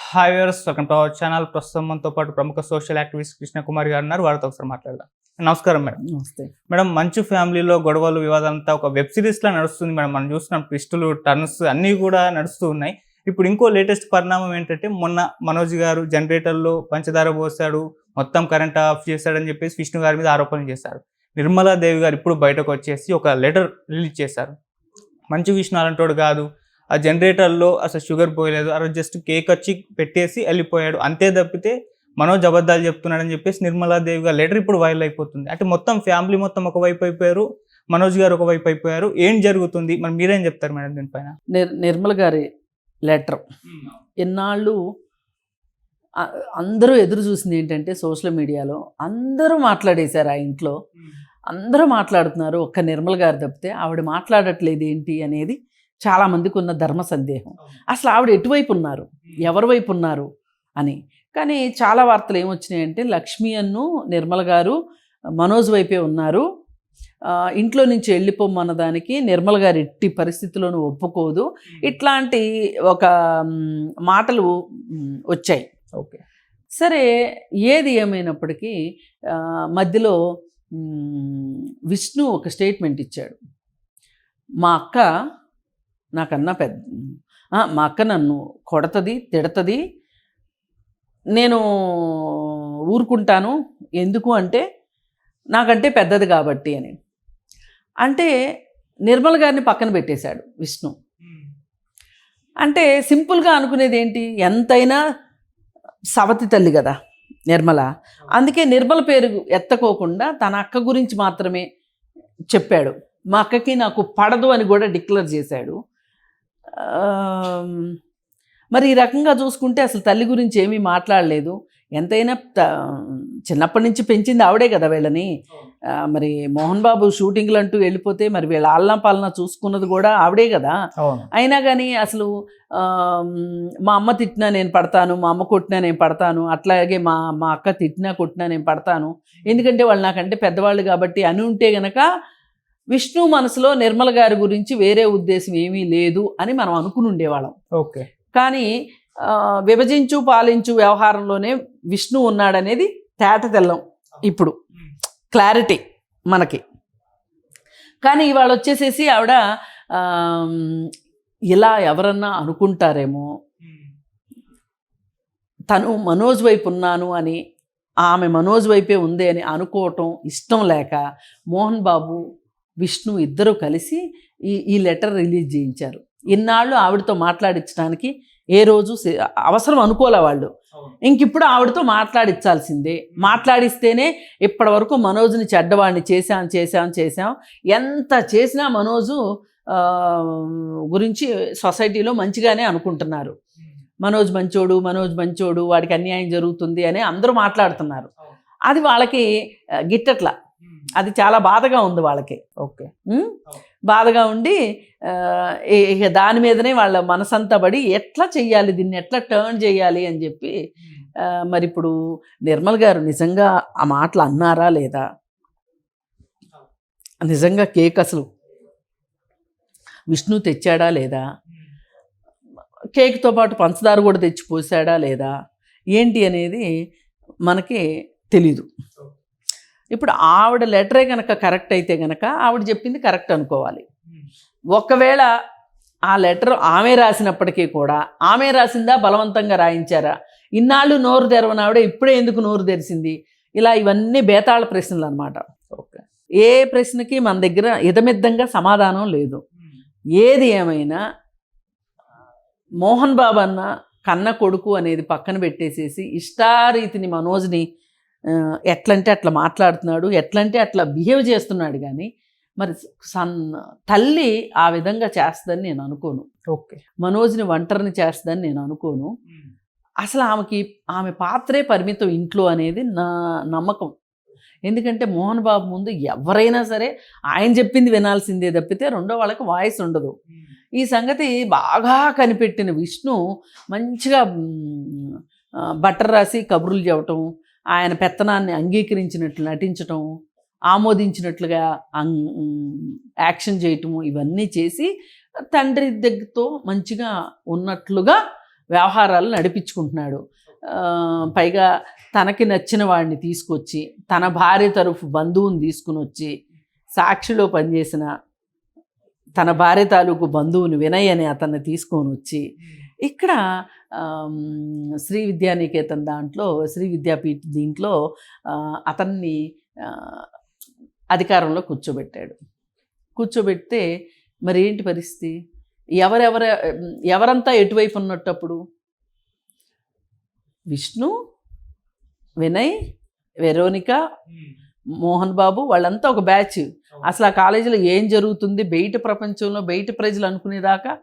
Hi viewers, welcome to our channel. ప్రస్తుతం మనతో పాటు ప్రముఖ సోషల్ యాక్టివిస్ట్ కృష్ణ కుమార్ గారు ఉన్నారు. వారితో ఒకసారి మాట్లాడదాం. నమస్కారం మేడం. నమస్తే మేడం, మంచు ఫ్యామిలీలో గొడవలు వివాదాలంతా ఒక వెబ్ సిరీస్ లా నడుస్తుంది మేడం. మనం చూస్తున్నాం, ట్విస్టులు టర్న్స్ అన్నీ కూడా నడుస్తూ ఉన్నాయి. ఇప్పుడు ఇంకో లేటెస్ట్ పరిణామం ఏంటంటే, మొన్న మనోజ్ గారు జనరేటర్లో పంచదార పోసాడు, మొత్తం కరెంట్ ఆఫ్ చేశాడని చెప్పేసి విష్ణు గారి మీద ఆరోపణలు చేశారు. నిర్మలాదేవి గారు ఇప్పుడు బయటకు వచ్చేసి ఒక లెటర్ రిలీజ్ చేశారు. మంచు విష్ణు అలాంటోడు కాదు, ఆ జనరేటర్లో అసలు షుగర్ పోయలేదు, ఆ రోజు జస్ట్ కేక్ వచ్చి పెట్టేసి వెళ్ళిపోయాడు, అంతే తప్పితే మనోజ్ అబద్ధాలు చెప్తున్నాడని చెప్పేసి నిర్మలాదేవి గారు లెటర్ ఇప్పుడు వైరల్ అయిపోతుంది. అంటే మొత్తం ఫ్యామిలీ మొత్తం ఒకవైపు అయిపోయారు, మనోజ్ గారు ఒకవైపు అయిపోయారు. ఏం జరుగుతుంది, మరి మీరేం చెప్తారు మేడం దీనిపైన? నిర్మల గారి లెటర్ ఎన్నాళ్ళు అందరూ ఎదురు చూసింది ఏంటంటే, సోషల్ మీడియాలో అందరూ మాట్లాడేశారు. ఆ ఇంట్లో అందరూ మాట్లాడుతున్నారు, ఒక్క నిర్మల గారు తప్పితే ఆవిడ మాట్లాడట్లేదు ఏంటి అనేది చాలామందికి ఉన్న ధర్మ సందేహం. అసలు ఆవిడ ఎటువైపు ఉన్నారు, ఎవరి వైపు ఉన్నారు అని. కానీ చాలా వార్తలు ఏమొచ్చినాయంటే, లక్ష్మి అన్ను నిర్మల గారు మనోజ్ వైపే ఉన్నారు, ఇంట్లో నుంచి వెళ్ళిపోమన్న దానికి నిర్మల గారు ఎట్టి పరిస్థితుల్లోనూ ఒప్పుకోదు, ఇట్లాంటి ఒక మాటలు వచ్చాయి. ఓకే, సరే, ఏది ఏమైనప్పటికీ మధ్యలో విష్ణు ఒక స్టేట్మెంట్ ఇచ్చాడు. మా అక్క నాకన్నా మా అక్క నన్ను కొడతది, తిడతది, నేను ఊరుకుంటాను, ఎందుకు అంటే నాకంటే పెద్దది కాబట్టి అని. అంటే నిర్మల గారిని పక్కన పెట్టేశాడు విష్ణు. అంటే సింపుల్గా అనుకునేది ఏంటి, ఎంతైనా సవతి తల్లి కదా నిర్మల, అందుకే నిర్మల పేరు ఎత్తకోకుండా తన అక్క గురించి మాత్రమే చెప్పాడు. మా అక్కకి నాకు పడదు అని కూడా డిక్లేర్ చేశాడు. మరి ఈ రకంగా చూసుకుంటే అసలు తల్లి గురించి ఏమీ మాట్లాడలేదు. ఎంతైనా చిన్నప్పటి నుంచి పెంచింది ఆవిడే కదా వీళ్ళని. మరి మోహన్ బాబు షూటింగ్లు అంటూ వెళ్ళిపోతే మరి వీళ్ళ ఆలనా పాలన చూసుకున్నది కూడా ఆవిడే కదా. అయినా కానీ అసలు మా అమ్మ తిట్టినా నేను పడతాను, మా అమ్మ కొట్టినా నేను పడతాను, అట్లాగే మా అక్క తిట్టినా కొట్టినా నేను పడతాను, ఎందుకంటే వాళ్ళు నాకంటే పెద్దవాళ్ళు కాబట్టి అని ఉంటే గనక విష్ణు మనసులో నిర్మల గారి గురించి వేరే ఉద్దేశం ఏమీ లేదు అని మనం అనుకుని ఉండేవాళ్ళం. ఓకే, కానీ విభజించు పాలించు వ్యవహారంలోనే విష్ణు ఉన్నాడనేది తేట తెల్లం ఇప్పుడు క్లారిటీ మనకి. కానీ ఇవాళ వచ్చేసేసి ఆవిడ ఇలా ఎవరన్నా అనుకుంటారేమో, తను మనోజ్ వైపు ఉన్నాను అని, ఆమె మనోజ్ వైపే ఉంది అని అనుకోవటం ఇష్టం లేక మోహన్ బాబు విష్ణు ఇద్దరూ కలిసి ఈ లెటర్ రిలీజ్ చేయించారు. ఇన్నాళ్ళు ఆవిడతో మాట్లాడించడానికి ఏ రోజు అవసరం అనుకోలే వాళ్ళు. ఇంకిప్పుడు ఆవిడతో మాట్లాడించాల్సిందే. మాట్లాడిస్తేనే ఇప్పటి వరకు మనోజ్ని చెడ్డవాడిని చేశాం ఎంత చేసినా మనోజు గురించి సొసైటీలో మంచిగానే అనుకుంటున్నారు. మనోజ్ మంచోడు, వాడికి అన్యాయం జరుగుతుంది అని అందరూ మాట్లాడుతున్నారు. అది వాళ్ళకి గిట్టట్లా, అది చాలా బాధగా ఉంది వాళ్ళకి. ఓకే, బాధగా ఉండి ఇక దాని మీదనే వాళ్ళ మనసంతా పడి ఎట్లా చెయ్యాలి, దీన్ని ఎట్లా టర్న్ చేయాలి అని చెప్పి మరి ఇప్పుడు నిర్మల్ గారు నిజంగా ఆ మాటలు అన్నారా లేదా, నిజంగా కేక్ అసలు విష్ణు తెచ్చాడా లేదా, కేక్తో పాటు పంచదార కూడా తెచ్చి పోసాడా లేదా ఏంటి అనేది మనకి తెలీదు. ఇప్పుడు ఆవిడ లెటరే కనుక కరెక్ట్ అయితే కనుక ఆవిడ చెప్పింది కరెక్ట్ అనుకోవాలి. ఒకవేళ ఆ లెటర్ ఆమె రాసినప్పటికీ కూడా ఆమె రాసిందా, బలవంతంగా రాయించారా, ఇన్నాళ్ళు నోరు తెరవని ఆవిడ ఇప్పుడే ఎందుకు నోరు తెరిచింది, ఇలా ఇవన్నీ బేతాళ ప్రశ్నలు అన్నమాట. ఓకే, ఏ ప్రశ్నకి మన దగ్గర ఇదమిద్దంగా సమాధానం లేదు. ఏది ఏమైనా మోహన్ బాబు అన్న కన్న కొడుకు అనేది పక్కన పెట్టేసేసి ఇష్టారీతిని మనోజ్ని ఎట్లంటే అట్లా మాట్లాడుతున్నాడు, ఎట్లంటే అట్లా బిహేవ్ చేస్తున్నాడు. కానీ మరి తల్లి ఆ విధంగా చేస్తుందని నేను అనుకోను. ఓకే, మనోజ్ని ఒంటరిని చేస్తుందని నేను అనుకోను. అసలు ఆమె పాత్రే పరిమితం ఇంట్లో అనేది నా నమ్మకం. ఎందుకంటే మోహన్ బాబు ముందు ఎవరైనా సరే ఆయన చెప్పింది వినాల్సిందే తప్పితే రెండో వాళ్ళకి వాయిస్ ఉండదు. ఈ సంగతి బాగా కనిపెట్టిన విష్ణు మంచిగా బట్టర్ రాసి కబుర్లు చెప్పటం, ఆయన పెత్తనాన్ని అంగీకరించినట్లు నటించటం, ఆమోదించినట్లుగా యాక్షన్ చేయటము, ఇవన్నీ చేసి తండ్రి దగ్గరతో మంచిగా ఉన్నట్లుగా వ్యవహారాలు నడిపించుకుంటున్నాడు. పైగా తనకి నచ్చిన వాడిని తీసుకొచ్చి, తన భార్య తరఫు బంధువుని తీసుకుని వచ్చి, సాక్షిలో పనిచేసిన తన భార్య తాలూకు బంధువుని వినయ్ అని అతన్ని తీసుకొని వచ్చి ఇక్కడ శ్రీ విద్యానికేతన్ దాంట్లో, శ్రీ విద్యాపీఠ దీంట్లో అతన్ని అధికారంలో కూర్చోబెడితే మరి ఏంటి పరిస్థితి? ఎవరంతా ఎటువైపు ఉన్నట్టప్పుడు? విష్ణు, వినయ్, వెరోనిక, మోహన్ బాబు వాళ్ళంతా ఒక బ్యాచ్. అసలు ఆ కాలేజీలో ఏం జరుగుతుంది బయట ప్రపంచంలో, బయట ప్రజలు అనుకునేదాకా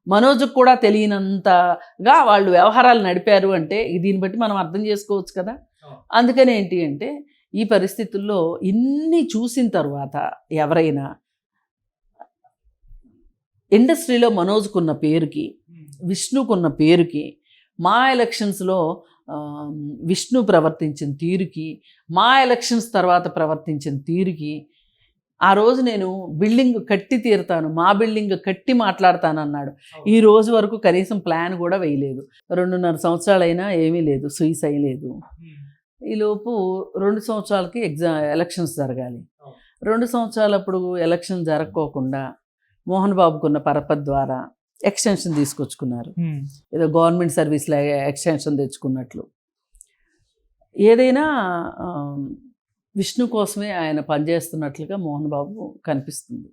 మనోజ్కి కూడా తెలియనంతగా వాళ్ళు వ్యవహారాలు నడిపారు అంటే దీన్ని బట్టి మనం అర్థం చేసుకోవచ్చు కదా. అందుకని ఏంటి అంటే ఈ పరిస్థితుల్లో ఇన్ని చూసిన తర్వాత ఎవరైనా ఇండస్ట్రీలో మనోజ్కున్న పేరుకి, విష్ణుకున్న పేరుకి, మా ఎలక్షన్స్లో విష్ణు ప్రవర్తించిన తీరుకి, మా ఎలక్షన్స్ తర్వాత ప్రవర్తించిన తీరుకి, ఆ రోజు నేను బిల్డింగ్ కట్టి తీరుతాను, మా బిల్డింగ్ కట్టి మాట్లాడతాను అన్నాడు. ఈ రోజు వరకు కనీసం ప్లాన్ కూడా వేయలేదు. 2.5 సంవత్సరాలైనా ఏమీ లేదు, సుయిస్ అయ్యలేదు. ఈలోపు 2 సంవత్సరాలకి ఎలక్షన్స్ జరగాలి. 2 సంవత్సరాలప్పుడు ఎలక్షన్ జరగకోకుండా మోహన్ బాబుకున్న పరపతి ద్వారా ఎక్స్టెన్షన్ తీసుకొచ్చుకున్నారు. ఏదో గవర్నమెంట్ సర్వీస్లో ఎక్స్టెన్షన్ తెచ్చుకున్నట్లు. ఏదైనా విష్ణు కోసమే ఆయన పనిచేస్తున్నట్లుగా మోహన్ బాబు కనిపిస్తుంది.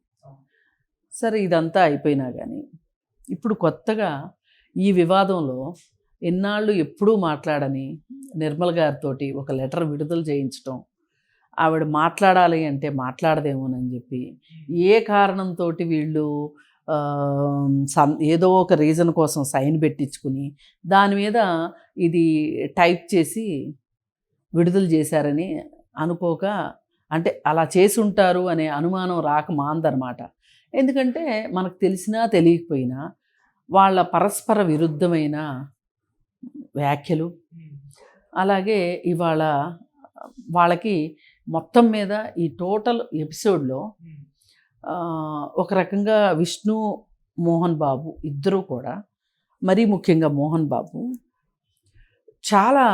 సరే, ఇదంతా అయిపోయినా కానీ ఇప్పుడు కొత్తగా ఈ వివాదంలో ఎన్నాళ్ళు ఎప్పుడూ మాట్లాడని నిర్మల్ గారితో ఒక లెటర్ విడుదల చేయించడం, ఆవిడ మాట్లాడాలి అంటే మాట్లాడదేమోనని చెప్పి ఏ కారణంతో వీళ్ళు ఏదో ఒక రీజన్ కోసం సైన్ పెట్టించుకుని దాని మీద ఇది టైప్ చేసి విడుదల చేశారని అనుకోక, అంటే అలా చేసి ఉంటారు అనే అనుమానం రాక మాందనమాట. ఎందుకంటే మనకు తెలిసినా తెలియకపోయినా వాళ్ళ పరస్పర విరుద్ధమైన వ్యాఖ్యలు, అలాగే ఇవాళ వాళ్ళకి మొత్తం మీద ఈ టోటల్ ఎపిసోడ్లో ఒక రకంగా విష్ణు, మోహన్ బాబు ఇద్దరూ కూడా, మరీ ముఖ్యంగా మోహన్ బాబు చాలా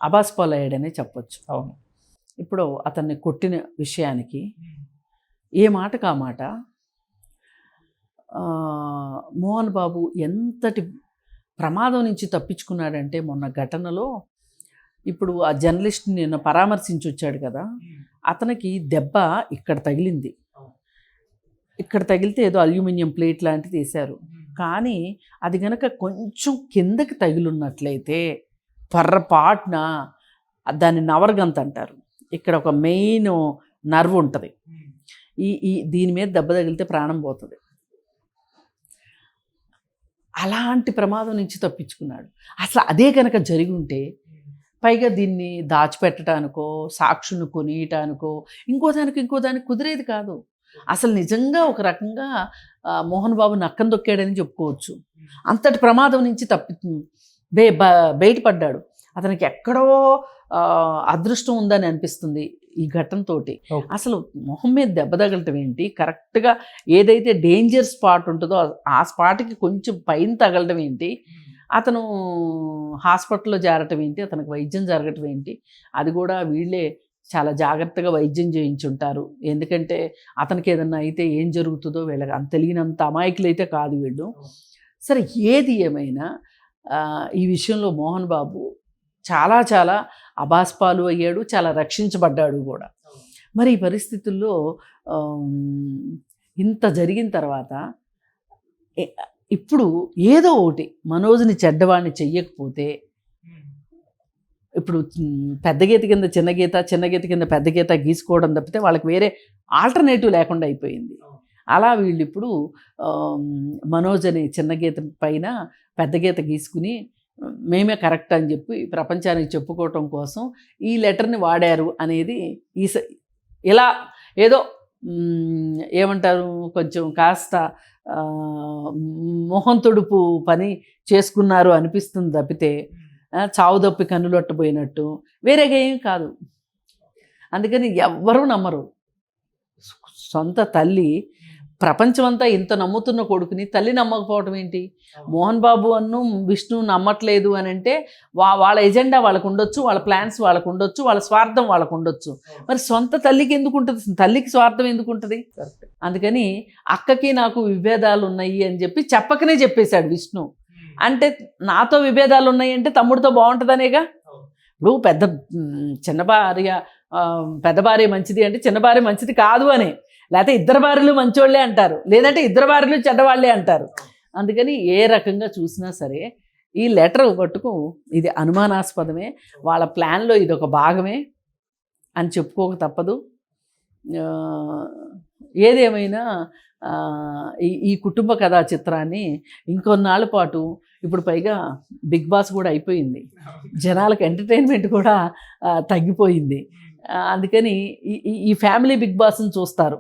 అబాస్పాలయ్యాడనే చెప్పొచ్చు. అవును. ఇప్పుడు అతన్ని కొట్టిన విషయానికి ఏ మాటకు ఆ మాట మోహన్ బాబు ఎంతటి ప్రమాదం నుంచి తప్పించుకున్నాడంటే, మొన్న ఘటనలో ఇప్పుడు ఆ జర్నలిస్ట్ని నిన్న పరామర్శించి వచ్చాడు కదా, అతనికి దెబ్బ ఇక్కడ తగిలింది. ఇక్కడ తగిలితే ఏదో అల్యూమినియం ప్లేట్ లాంటిది వేశారు. కానీ అది గనక కొంచెం కిందకి తగిలిన్నట్లయితే పొర్రపాటున దాన్ని నవరగంత అంటారు. ఇక్కడ ఒక మెయిన్ నర్వ్ ఉంటుంది. దీని మీద దెబ్బ తగిలితే ప్రాణం పోతుంది. అలాంటి ప్రమాదం నుంచి తప్పించుకున్నాడు. అసలు అదే కనుక జరిగి ఉంటే, పైగా దీన్ని దాచిపెట్టడానికో, సాక్షులను కొనియటానికో, ఇంకో దానికి కుదిరేది కాదు. అసలు నిజంగా ఒక రకంగా మోహన్ బాబు నక్కం దొక్కాడని చెప్పుకోవచ్చు. అంతటి ప్రమాదం నుంచి బయటపడ్డాడు. అతనికి ఎక్కడో అదృష్టం ఉందని అనిపిస్తుంది ఈ ఘటనతో. అసలు మొహం మీద దెబ్బ తగలటం ఏంటి, కరెక్ట్గా ఏదైతే డేంజర్ స్పాట్ ఉంటుందో ఆ స్పాట్కి కొంచెం పైన తగలటం ఏంటి, అతను హాస్పిటల్లో చేరటం ఏంటి, అతనికి వైద్యం జరగటం ఏంటి, అది కూడా వీళ్ళే చాలా జాగ్రత్తగా వైద్యం చేయించుంటారు. ఎందుకంటే అతనికి ఏదన్నా అయితే ఏం జరుగుతుందో వీళ్ళకి అంత తెలియనంత అమాయకులు అయితే కాదు వీళ్ళు. సరే, ఏది ఏమైనా ఈ విషయంలో మోహన్ బాబు చాలా చాలా అబాస్పాలు అయ్యాడు, చాలా రక్షించబడ్డాడు కూడా. మరి ఈ పరిస్థితుల్లో ఇంత జరిగిన తర్వాత ఇప్పుడు ఏదో ఒకటి మనోజ్ని చెడ్డవాడిని చెయ్యకపోతే, ఇప్పుడు పెద్ద గీత కింద చిన్న గీత, చిన్న గీత కింద పెద్ద గీత గీసుకోవడం తప్పితే వాళ్ళకి వేరే ఆల్టర్నేటివ్ లేకుండా అయిపోయింది. అలా వీళ్ళు ఇప్పుడు మనోజ్ అని చిన్న గీత పైన పెద్ద గీత గీసుకుని మేమే కరెక్ట్ అని చెప్పి ప్రపంచానికి చెప్పుకోవటం కోసం ఈ లెటర్ని వాడారు అనేది ఇలా ఏదో ఏమంటారు, కొంచెం కాస్త మొహం తొడుపు పని చేసుకున్నారు అనిపిస్తుంది తప్పితే చావుదప్పి కన్నులొట్టబోయినట్టు వేరేగా ఏం కాదు. అందుకని ఎవ్వరూ నమ్మరు. సొంత తల్లి ప్రపంచం అంతా ఇంత నమ్ముతున్న కొడుకుని తల్లి నమ్మకపోవటం ఏంటి? మోహన్ బాబు అన్ను విష్ణు నమ్మట్లేదు అని అంటే వాళ్ళ ఎజెండా వాళ్ళకు ఉండొచ్చు, వాళ్ళ ప్లాన్స్ వాళ్ళకు ఉండొచ్చు, వాళ్ళ స్వార్థం వాళ్ళకు ఉండొచ్చు. మరి సొంత తల్లికి ఎందుకు ఉంటుంది? తల్లికి స్వార్థం ఎందుకు ఉంటుంది? అందుకని అక్కకి నాకు విభేదాలు ఉన్నాయి అని చెప్పి చెప్పకనే చెప్పేశాడు విష్ణు. అంటే నాతో విభేదాలు ఉన్నాయి అంటే తమ్ముడితో బాగుంటుందనేగా. ఇప్పుడు చిన్న భార్య పెద్ద భార్య మంచిది అంటే చిన్న భార్య మంచిది కాదు అని, లేకపోతే ఇద్దరు భార్యలు మంచోళ్ళే అంటారు, లేదంటే ఇద్దరు భార్యలు చెడ్డవాళ్ళే అంటారు. అందుకని ఏ రకంగా చూసినా సరే ఈ లెటర్ మట్టుకు ఇది అనుమానాస్పదమే, వాళ్ళ ప్లాన్లో ఇది ఒక భాగమే అని చెప్పుకోక తప్పదు. ఏదేమైనా ఈ కుటుంబ కథా చిత్రాన్ని ఇంకొన్నాళ్ళ పాటు, ఇప్పుడు పైగా బిగ్ బాస్ కూడా అయిపోయింది, జనాలకు ఎంటర్టైన్మెంట్ కూడా తగ్గిపోయింది. అందుకని ఈ ఫ్యామిలీ బిగ్ బాస్ని చూస్తారు.